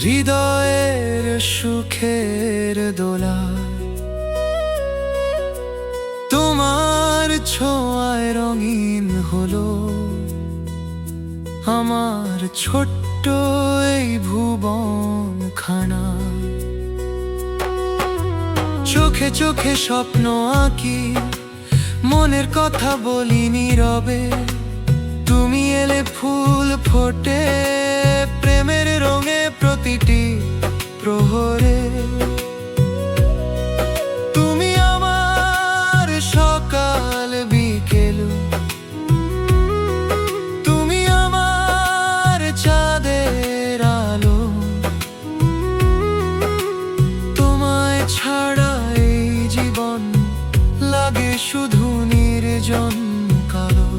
হৃদয়ের সুখের দোলা তোমার ছোঁয়ায় রঙিন হলো আমার ছোট্ট এই ভুবন খানা। চোখে চোখে স্বপ্ন আঁকি, মনের কথা বলি নীরবে। তুমি এলে ফুল ফোটে প্রেমের রঙে প্রতিটি প্রহরে। তুমি আমার সকাল বিকেল, তুমি আমার চাঁদের আলো। তোমায় ছাড়া এই জীবন লাগে শুধু নির্জন কালো।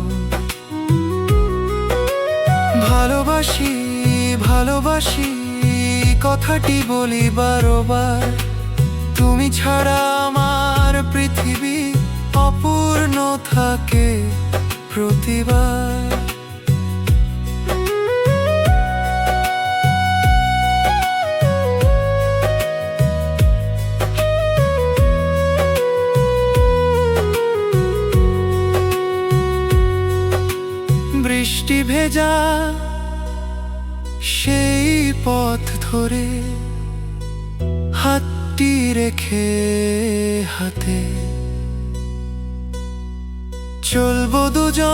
ভালোবাসি ভালোবাসি কথাটি বলি বারবার, তুমি ছাড়া আমার পৃথিবী অপূর্ণ থাকে প্রতিবার। বৃষ্টি ভেজা সেই পথ ধরে হাতটি রেখে হাতে চলবো দুজন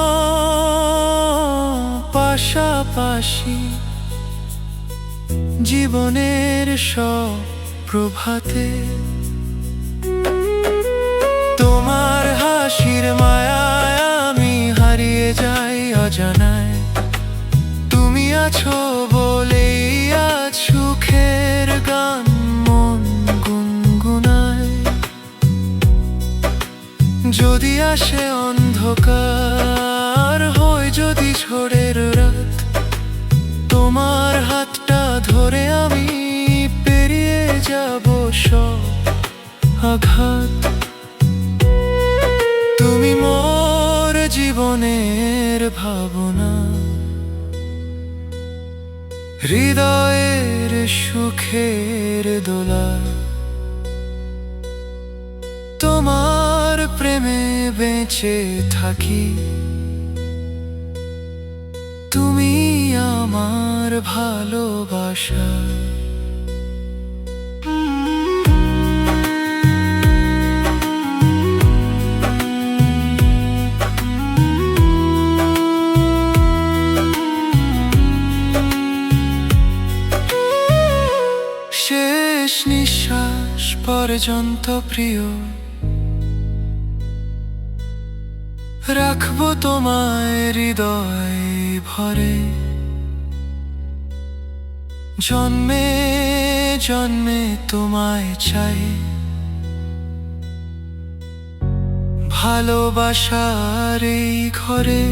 পাশাপাশি জীবনের সব প্রভাতে। তোমার হাসির মায়ায় আমি হারিয়ে যাই অজানায়। তুমি আছো বলেই আজ সুখের গান মন গুনগুনায়। যদি আসে অন্ধকার হয় যদি ঝড়ের রাত, তোমার হাতটা ধরে আমি পেরিয়ে যাব সব আঘাত। তুমি মোর জীবনের ভাবনা, হৃদয়ের সুখের দোলা। তোমার প্রেমে বেঁচে থাকি, তুমি আমার ভালোবাসা। শেষ নিঃশ্বাস পর্যন্ত প্রিয় রাখবো তোমায় হৃদয় ভরে। জন্মে জন্মে তোমায় চাই, ভালোবাসার এই ঘরে।